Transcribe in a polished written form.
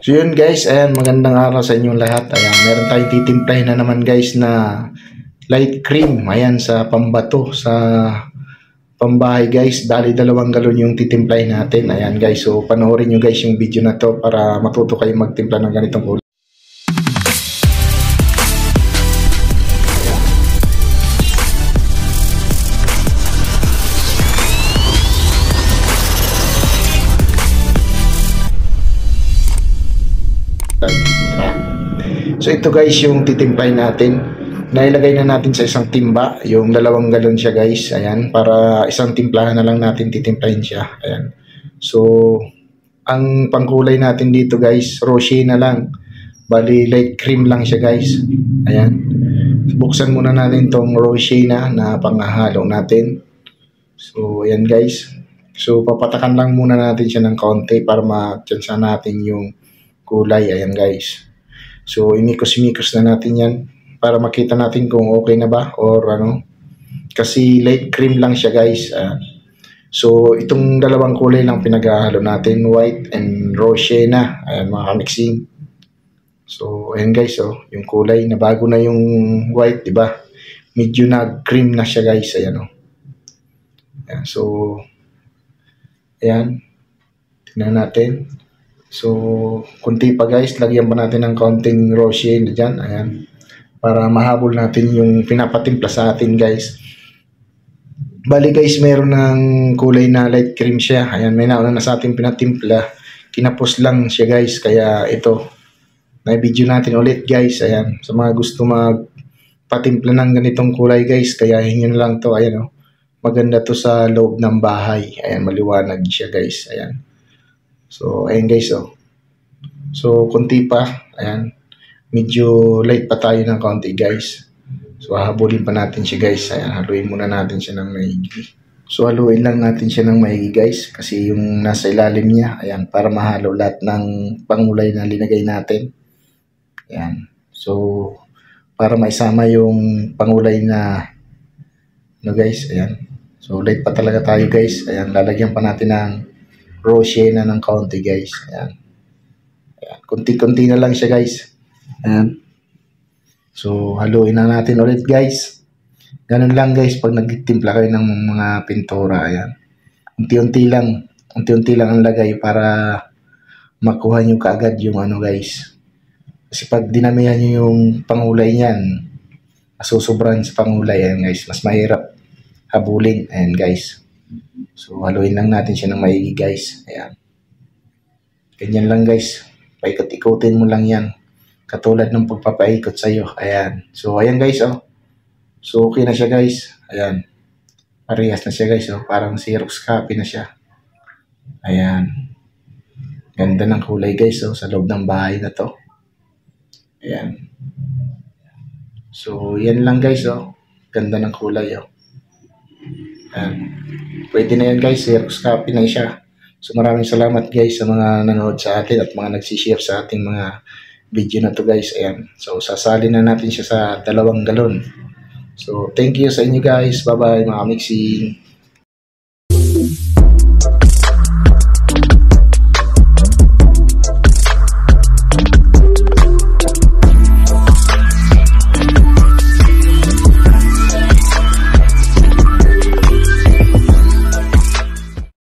So yun guys, ayan, magandang araw sa inyong lahat. Ayan, meron tayong titimplahin na naman guys na light cream. Ayan, sa pambato, sa pambahay guys. Dali 2 galon yung titimplahin natin. Ayan guys, so panoorin nyo guys yung video na to para matuto kayo magtimpla ng ganitong kulay. So ito guys yung titimplahin natin. Nailagay na natin sa isang timba. Yung 2 galon siya guys. Ayan. Para isang timplahan na lang natin titimplahin siya. Ayan. So ang pangkulay natin dito guys, rosé na lang. Bali light cream lang siya guys. Ayan. Buksan muna natin tong rosé na panghahalo natin. So ayan guys. So papatakan lang muna natin siya ng kaunti para ma-chansa natin yung kulay. Ayan guys. So imikos-imikos na natin yan para makita natin kung okay na ba or ano. Kasi light cream lang siya guys. So itong 2 kulay lang pinaghahalo natin, white and rosé na. Ayan mga kamixing. So ayan guys, yung kulay na bago na yung white, di ba? Medyo na cream na siya guys. Ayan Ayan, so ayan. Tingnan natin. So, kunti pa guys, lagyan pa natin ng kaunting rosé dyan, ayan, para mahabol natin yung pinapatimpla sa atin guys. Bali guys, meron ng kulay na light cream siya, ayan, may nauna na sa ating pinatimpla, kinapos lang siya guys, kaya ito, na-video natin ulit guys, ayan, sa mga gusto magpatimpla ng ganitong kulay guys, kaya yun lang to, ayan maganda to sa loob ng bahay, ayan, maliwanag siya guys, ayan. So, ayan guys, So, kunti pa. Ayan. Medyo light pa tayo ng konti guys. So, hahabulin pa natin siya guys. Ayan, haluin muna natin siya ng maigi. So, haluin lang natin siya ng maigi guys. Kasi yung nasa ilalim niya, ayan, para mahalo lahat ng pangulay na linagay natin. Ayan. So, para maisama yung pangulay na, guys, ayan. So, light pa talaga tayo guys. Ayan, lalagyan pa natin ng rosé na ng kaunti guys. Ayan. Ayan. Kunti-kunti na lang siya guys. Ayan. So haluin na natin ulit guys. Ganun lang guys pag nagtimpla kayo ng mga pintura. Ayan. Unti-unti lang ang lagay para makuha nyo kaagad yung ano guys. Kasi pag dinamihan nyo yung pangulay niyan, masusobran sa pangulay. Ayan guys. Mas mahirap habulin. Ayan guys. So, haluin lang natin siya ng maigi guys. Ayan. Ganyan lang guys. Paikot-ikutin mo lang yan. Katulad ng pagpapaikot sa'yo. Ayan. So, ayan guys, So, okay na siya guys. Ayan. Parehas na siya guys, Parang Xerox copy na siya. Ayan. Ganda ng kulay guys, sa loob ng bahay na to. Ayan. So, yan lang guys, Ganda ng kulay, Ayan. Pwede na yan guys, Xerox copy na siya. So maraming salamat guys sa mga nanood sa atin at mga nagsishare sa ating mga video na to guys. Ayan. So sasali na natin siya sa 2 galon. So thank you sa inyo guys. Bye bye mga mixing.